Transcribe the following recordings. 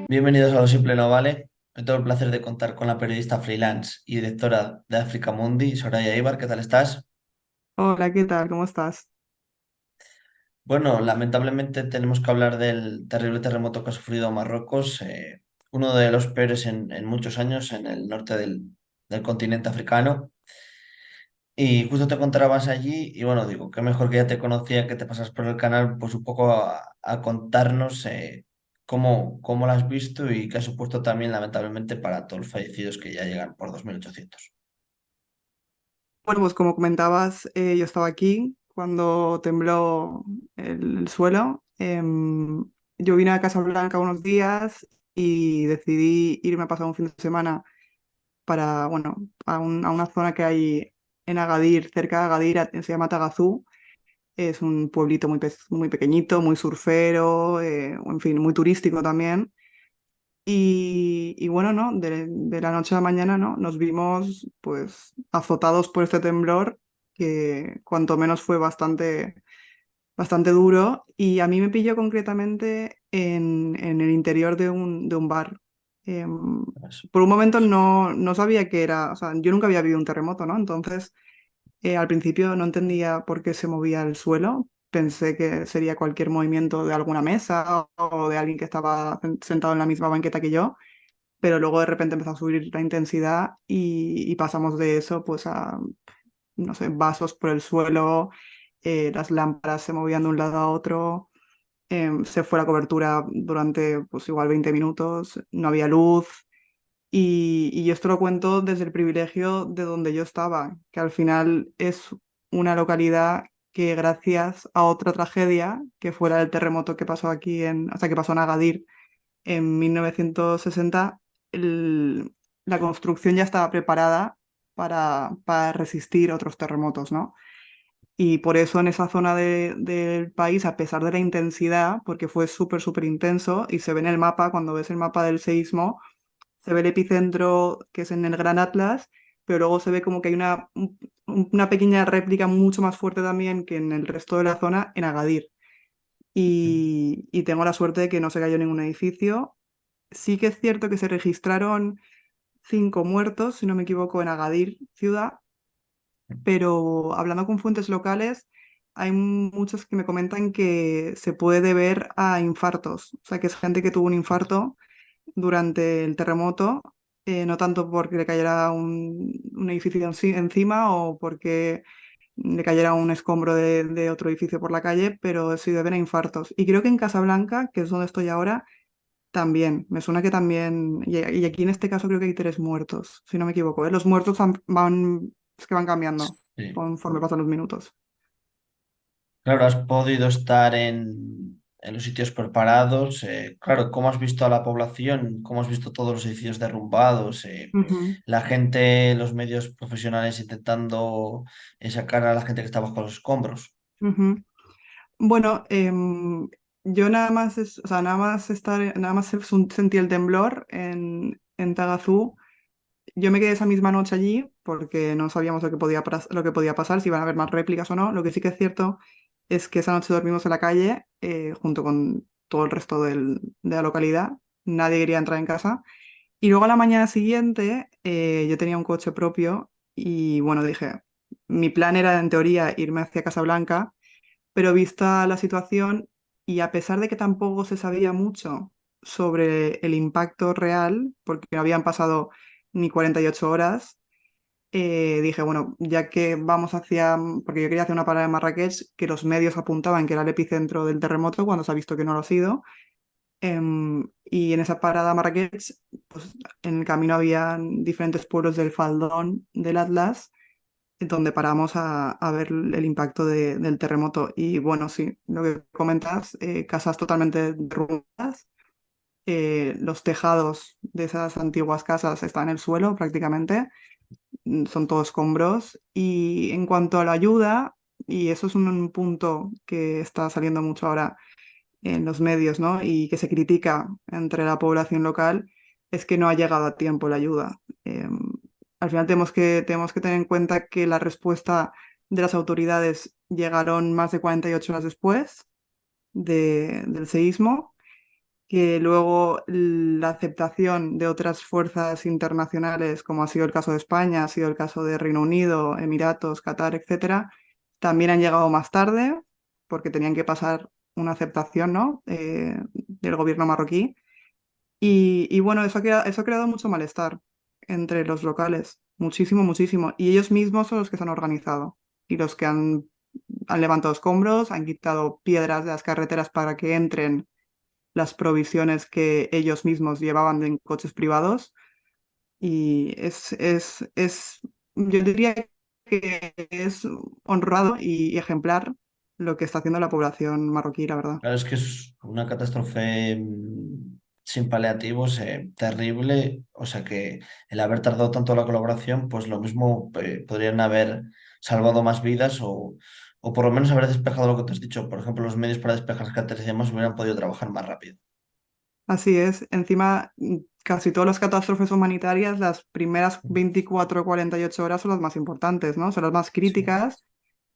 Bienvenidos a Lo Simple No Vale. Hoy tengo el placer de contar con la periodista freelance y directora de África Mundi, Soraya Ibar. ¿Qué tal estás? Hola, ¿qué tal? ¿Cómo estás? Bueno, lamentablemente tenemos que hablar del terrible terremoto que ha sufrido Marruecos, uno de los peores en muchos años en el norte del continente africano. Y justo te encontrabas allí y bueno, digo, qué mejor que ya te conocía, que te pasas por el canal, pues un poco a contarnos cómo lo has visto y qué ha supuesto también, lamentablemente, para todos los fallecidos que ya llegan por 2.800. Bueno, pues como comentabas, yo estaba aquí cuando tembló el suelo. Yo vine a Casablanca unos días y decidí irme a pasar un fin de semana para, bueno, a una zona que hay en Agadir, cerca de Agadir, se llama Tagazú. Es un pueblito muy pequeñito, muy surfero, en fin, muy turístico también. Y bueno, ¿no? De la noche a la mañana, ¿no? Nos vimos pues azotados por este temblor que cuanto menos fue bastante duro y a mí me pilló concretamente en el interior de un bar. Em, Pues, por un momento no sabía que era, o sea, yo nunca había vivido un terremoto, ¿no? Entonces al principio no entendía por qué se movía el suelo. Pensé que sería cualquier movimiento de alguna mesa o de alguien que estaba sentado en la misma banqueta que yo, pero luego de repente empezó a subir la intensidad y pasamos de eso pues a, no sé, vasos por el suelo, las lámparas se movían de un lado a otro, se fue la cobertura durante pues igual 20 minutos, no había luz. Y esto lo cuento desde el privilegio de donde yo estaba, que al final es una localidad que gracias a otra tragedia, que fuera el terremoto que pasó aquí o sea, que pasó en Agadir en 1960, la construcción ya estaba preparada para resistir otros terremotos, ¿no? Y por eso en esa zona del país, a pesar de la intensidad, porque fue súper intenso, y se ve en el mapa, cuando ves el mapa del seísmo, se ve el epicentro que es en el Gran Atlas, pero luego se ve como que hay una pequeña réplica mucho más fuerte también que en el resto de la zona, en Agadir. Y tengo la suerte de que no se cayó ningún edificio. Sí que es cierto que se registraron 5 muertos, si no me equivoco, en Agadir, ciudad, pero hablando con fuentes locales, hay muchos que me comentan que se puede deber a infartos, o sea, que es gente que tuvo un infarto durante el terremoto, no tanto porque le cayera un edificio encima o porque le cayera un escombro de otro edificio por la calle, pero sí deben a infartos. Y creo que en Casablanca, que es donde estoy ahora, también, me suena que también, y aquí en este caso creo que hay 3 muertos, si no me equivoco, ¿eh? Los muertos es que van cambiando sí. conforme pasan los minutos. Claro, has podido estar en los sitios preparados. Claro, ¿cómo has visto a la población? ¿Cómo has visto todos los edificios derrumbados? Ujú, La gente, los medios profesionales intentando sacar a la gente que está bajo los escombros. ujú. Bueno, yo nada más, o sea, nada más sentí el temblor en Tagazú. Yo me quedé esa misma noche allí porque no sabíamos lo que podía pasar, si iban a haber más réplicas o no. Lo que sí que es cierto es que esa noche dormimos en la calle junto con todo el resto de la localidad. Nadie quería entrar en casa. Y luego a la mañana siguiente yo tenía un coche propio y bueno, dije, mi plan era en teoría irme hacia Casablanca, pero vista la situación y a pesar de que tampoco se sabía mucho sobre el impacto real, porque no habían pasado ni 48 horas, dije, bueno, ya que vamos porque yo quería hacer una parada en Marrakech, que los medios apuntaban que era el epicentro del terremoto, cuando se ha visto que no lo ha sido, y en esa parada a Marrakech, pues en el camino había diferentes pueblos del Faldón, del Atlas, donde paramos a ver el impacto del terremoto. Y bueno, sí, lo que comentas, casas totalmente derrumbadas, los tejados de esas antiguas casas están en el suelo prácticamente, son todos escombros. Y en cuanto a la ayuda, y eso es un punto que está saliendo mucho ahora en los medios, ¿no? Y que se critica entre la población local, es que no ha llegado a tiempo la ayuda. Al final tenemos que tener en cuenta que la respuesta de las autoridades llegaron más de 48 horas después del seísmo que luego la aceptación de otras fuerzas internacionales, como ha sido el caso de España, ha sido el caso de Reino Unido, Emiratos, Qatar, etcétera, también han llegado más tarde, porque tenían que pasar una aceptación, ¿no? Del gobierno marroquí. Y bueno, eso ha creado mucho malestar entre los locales, muchísimo, muchísimo. Y ellos mismos son los que se han organizado y los que han levantado escombros, han quitado piedras de las carreteras para que entren las provisiones que ellos mismos llevaban en coches privados. Y yo diría que es honrado y ejemplar lo que está haciendo la población marroquí, la verdad. Claro, es que es una catástrofe sin paliativos, terrible. O sea que el haber tardado tanto la colaboración, pues lo mismo podrían haber salvado más vidas o por lo menos haber despejado lo que te has dicho. Por ejemplo, los medios para despejar las carreteras y demás hubieran podido trabajar más rápido. Así es. Encima, casi todas las catástrofes humanitarias, las primeras 24 o 48 horas son las más importantes, ¿no? Son las más Sí, críticas,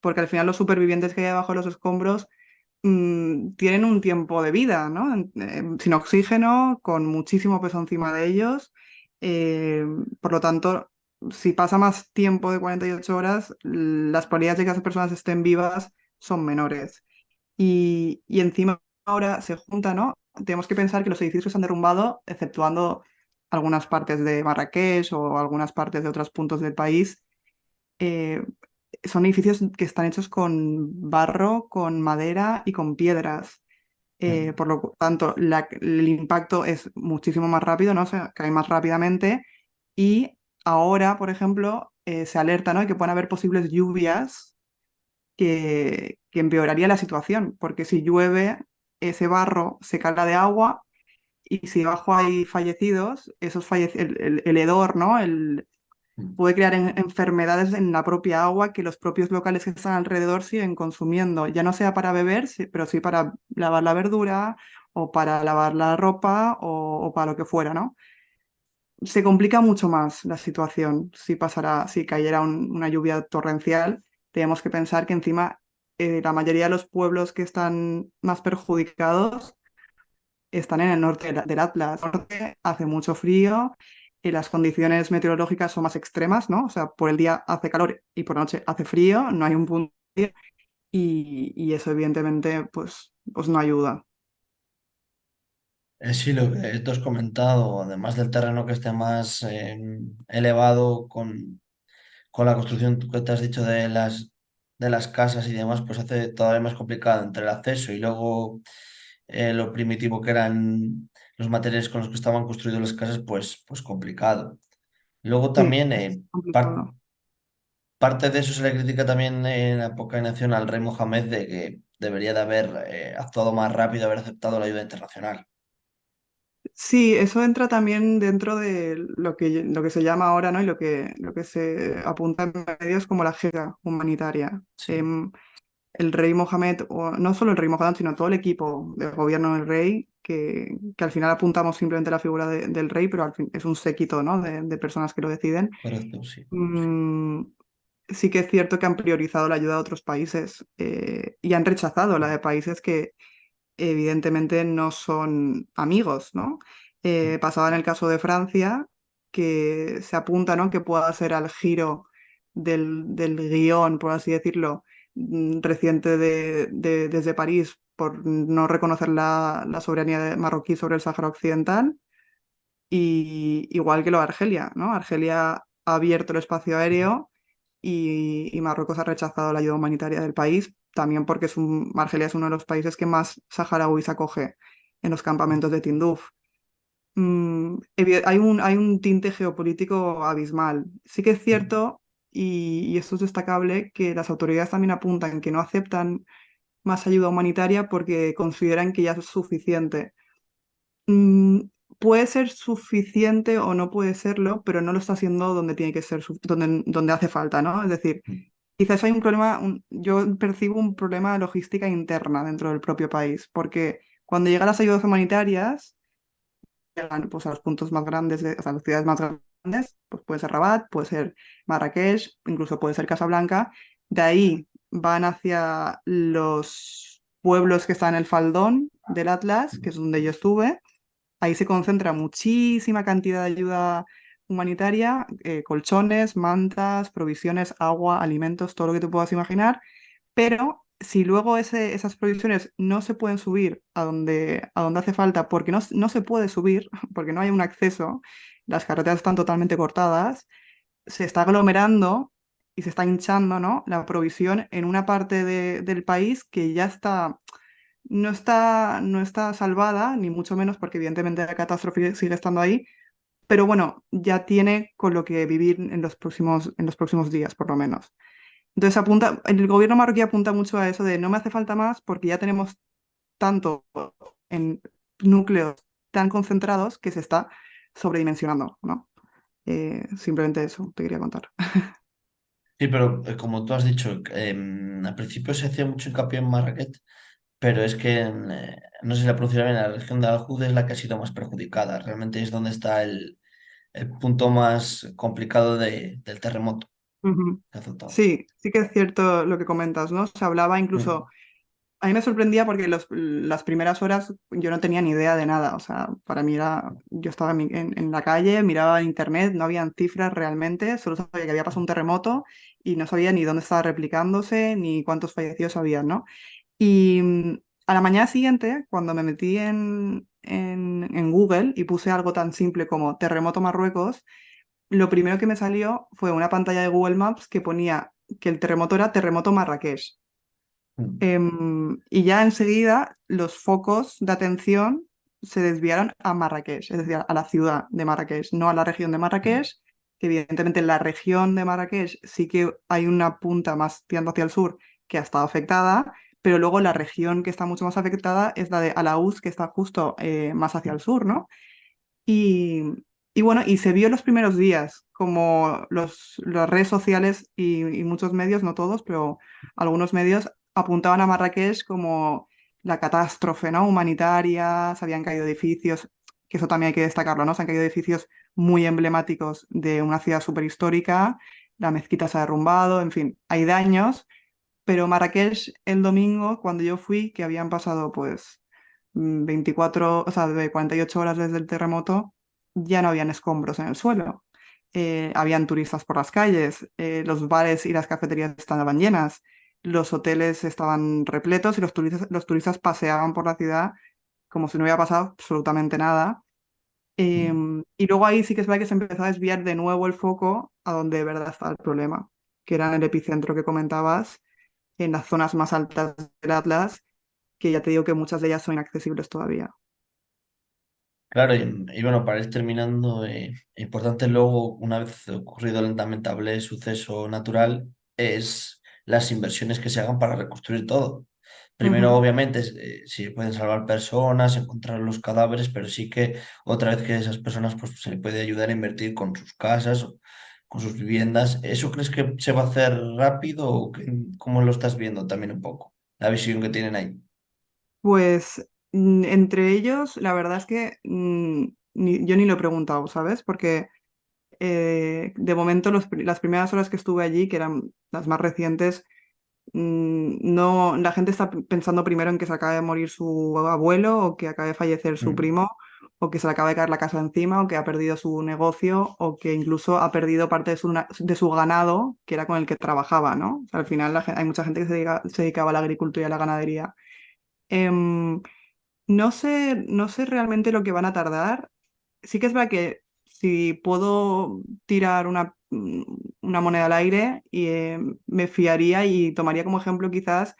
porque al final los supervivientes que hay abajo de los escombros tienen un tiempo de vida, ¿no? Sin oxígeno, con muchísimo peso encima de ellos. Eh, por lo tanto, si pasa más tiempo de 48 horas, las probabilidades de que esas personas estén vivas son menores. Y encima ahora se junta, ¿no? Tenemos que pensar que los edificios se han derrumbado, exceptuando algunas partes de Marrakech o algunas partes de otros puntos del país. eh, Son edificios que están hechos con barro, con madera y con piedras. mm, Por lo tanto, el impacto es muchísimo más rápido, ¿no? Se cae más rápidamente. Y ahora, por ejemplo, se alerta, ¿no? De que pueden haber posibles lluvias que empeoraría la situación, porque si llueve, ese barro se carga de agua y si abajo hay fallecidos, el hedor, ¿no? mm. Puede crear enfermedades en la propia agua que los propios locales que están alrededor siguen consumiendo, ya no sea para beber, pero sí para lavar la verdura o para lavar la ropa o para lo que fuera, ¿no? Se complica mucho más la situación si cayera una lluvia torrencial. Tenemos que pensar que encima la mayoría de los pueblos que están más perjudicados están en el norte del Atlas. El norte hace mucho frío y las condiciones meteorológicas son más extremas, ¿no? O sea, por el día hace calor y por la noche hace frío, no hay un punto medio, y eso evidentemente pues no ayuda. Sí, lo que tú has comentado, además del terreno que esté más elevado con la construcción que te has dicho de las casas y demás, pues hace todavía más complicado entre el acceso y luego lo primitivo que eran los materiales con los que estaban construidas las casas, pues complicado. Luego Sí, también es complicado. parte de eso se le critica también en la época de nación al rey Mohamed de que debería de haber actuado más rápido, haber aceptado la ayuda internacional. Sí, eso entra también dentro de lo que se llama ahora, ¿no? Y lo que se apunta en medios como la agenda humanitaria. Sí, El rey Mohamed, o no solo el rey Mohamed, sino todo el equipo del gobierno del rey, que al final apuntamos simplemente a la figura del rey, pero al fin es un séquito, ¿no? de personas que lo deciden. correcto, sí. Mm, sí que es cierto que han priorizado la ayuda a otros países y han rechazado la de países que evidentemente no son amigos, ¿no? Pasaba en el caso de Francia, que se apunta, ¿no? Que pueda ser al giro del guión, por así decirlo, reciente desde París por no reconocer la soberanía marroquí sobre el Sáhara Occidental, y igual que lo de Argelia, ¿no? Argelia ha abierto el espacio aéreo y Marruecos ha rechazado la ayuda humanitaria del país, también porque Argelia es uno de los países que más saharauis acoge en los campamentos de Tinduf. Hay un tinte geopolítico abismal. Sí que es cierto, y esto es destacable, que las autoridades también apuntan que no aceptan más ayuda humanitaria porque consideran que ya es suficiente. Mm, Puede ser suficiente o no puede serlo, pero no lo está haciendo donde tiene que ser, donde hace falta, ¿no? Es decir, quizás hay un problema, yo percibo un problema de logística interna dentro del propio país, porque cuando llegan las ayudas humanitarias, llegan pues, a los puntos más grandes, o sea, a las ciudades más grandes, pues puede ser Rabat, puede ser Marrakech, incluso puede ser Casablanca. De ahí van hacia los pueblos que están en el faldón, del Atlas, que es donde yo estuve. Ahí se concentra muchísima cantidad de ayuda humanitaria, colchones, mantas, provisiones, agua, alimentos, todo lo que te puedas imaginar. Pero si luego esas provisiones no se pueden subir a donde hace falta, porque no se puede subir, porque no hay un acceso, las carreteras están totalmente cortadas, se está aglomerando y se está hinchando, ¿no? La provisión en una parte del país que ya está, no está salvada, ni mucho menos, porque evidentemente la catástrofe sigue estando ahí, pero bueno, ya tiene con lo que vivir en los próximos días, por lo menos. Entonces el gobierno marroquí apunta mucho a eso de no me hace falta más porque ya tenemos tanto en núcleos tan concentrados que se está sobredimensionando, ¿no? Simplemente eso te quería contar. Sí, pero como tú has dicho, al principio se hacía mucho hincapié en Marrakech, pero es que no sé si la pronunciaré bien, la región de Al-Hud es la que ha sido más perjudicada. Realmente es donde está el punto más complicado del terremoto Ujú. que ha azotado. Sí, sí que es cierto lo que comentas, ¿no? Se hablaba incluso, Mm. a mí me sorprendía porque las primeras horas yo no tenía ni idea de nada, o sea, para mí era, yo estaba en la calle, miraba en internet, no habían cifras realmente, solo sabía que había pasado un terremoto y no sabía ni dónde estaba replicándose ni cuántos fallecidos había, ¿no? Y a la mañana siguiente, cuando me metí en Google y puse algo tan simple como terremoto Marruecos, lo primero que me salió fue una pantalla de Google Maps que ponía que el terremoto era terremoto Marrakech. Mm. Y ya enseguida los focos de atención se desviaron a Marrakech, es decir, a la ciudad de Marrakech, no a la región de Mm. Marrakech, que evidentemente en la región de Marrakech sí que hay una punta más tirando hacia el sur que ha estado afectada, pero luego la región que está mucho más afectada es la de Alaús, que está justo más hacia el sur, ¿no? Y, y bueno, y se vio en los primeros días, como las redes sociales y muchos medios, no todos, pero algunos medios apuntaban a Marrakech como la catástrofe, ¿no? Humanitaria, se habían caído edificios, que eso también hay que destacarlo, ¿no? Se han caído edificios muy emblemáticos de una ciudad súper histórica, la mezquita se ha derrumbado, en fin, hay daños, pero Marrakech el domingo, cuando yo fui, que habían pasado pues 24, o sea, de 48 horas desde el terremoto, ya no habían escombros en el suelo. Habían turistas por las calles, los bares y las cafeterías estaban llenas, los hoteles estaban repletos y los turistas paseaban por la ciudad como si no hubiera pasado absolutamente nada. Mm. Y luego ahí sí que es verdad que se empezó a desviar de nuevo el foco a donde de verdad está el problema, que era en el epicentro que comentabas, en las zonas más altas del Atlas, que ya te digo que muchas de ellas son inaccesibles todavía. Claro, y bueno, para ir terminando, importante luego, una vez ocurrido el lamentable suceso natural, es las inversiones que se hagan para reconstruir todo. Primero, Ujú. obviamente, si pueden salvar personas, encontrar los cadáveres, pero sí que otra vez que esas personas pues, se le puede ayudar a invertir con sus casas o con sus viviendas. ¿Eso crees que se va a hacer rápido o cómo lo estás viendo también un poco? La visión que tienen ahí. Pues entre ellos, la verdad es que yo ni lo he preguntado, ¿sabes? Porque de momento las primeras horas que estuve allí, que eran las más recientes, no, la gente está pensando primero en que se acabe de morir su abuelo o que acabe de fallecer su Mm. primo o que se le acabe de caer la casa encima o que ha perdido su negocio o que incluso ha perdido parte de su ganado que era con el que trabajaba, ¿no? O sea, al final hay mucha gente que se dedicaba a la agricultura y a la ganadería. Em, no sé realmente lo que van a tardar. Sí que es verdad que si puedo tirar una moneda al aire, me fiaría y tomaría como ejemplo quizás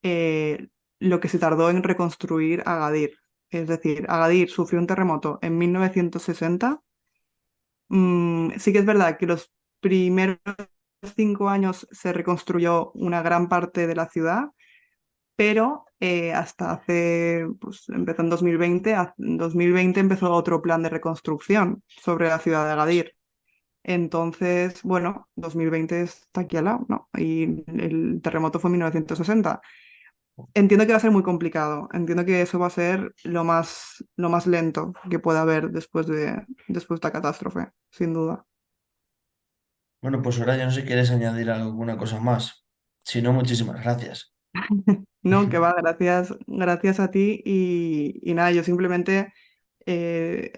eh, lo que se tardó en reconstruir Agadir. Es decir, Agadir sufrió un terremoto en 1960. Sí que es verdad que los primeros 5 años se reconstruyó una gran parte de la ciudad, pero hasta pues empezó en 2020, en 2020 empezó otro plan de reconstrucción sobre la ciudad de Agadir. Entonces, bueno, 2020 está aquí al lado, ¿no? Y el terremoto fue en 1960. Entiendo que va a ser muy complicado, entiendo que eso va a ser lo más lento que pueda haber después de esta catástrofe, sin duda. Bueno, pues ahora ya no sé si quieres añadir alguna cosa más. Si no, muchísimas gracias. No, que va, gracias, gracias a ti y nada, yo simplemente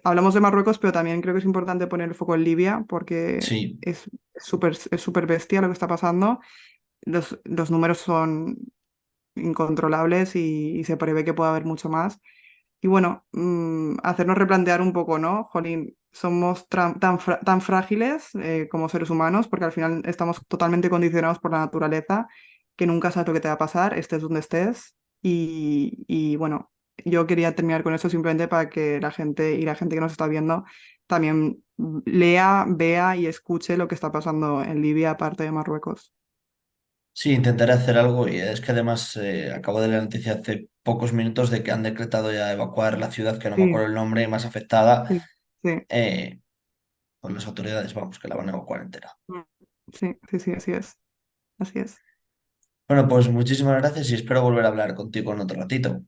hablamos de Marruecos, pero también creo que es importante poner el foco en Libia porque Sí, es súper bestia lo que está pasando. Los números son incontrolables y se prevé que pueda haber mucho más. Y bueno, hacernos replantear un poco, ¿no? Jolín, somos tan frágiles como seres humanos porque al final estamos totalmente condicionados por la naturaleza, que nunca sabes lo que te va a pasar, estés donde estés. Y bueno, yo quería terminar con eso simplemente para que la gente que nos está viendo también lea, vea y escuche lo que está pasando en Libia, aparte de Marruecos. sí, intentaré hacer algo y es que además acabo de leer la noticia hace pocos minutos de que han decretado ya evacuar la ciudad, que no me Sí, acuerdo el nombre, más afectada, sí, sí. eh, por las autoridades, vamos, que la van a evacuar entera. Sí, sí, sí, así es. Así es. Bueno, pues muchísimas gracias y espero volver a hablar contigo en otro ratito.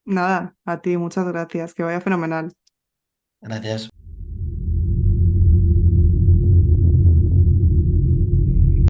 Nada, a ti, muchas gracias. Que vaya fenomenal. Gracias.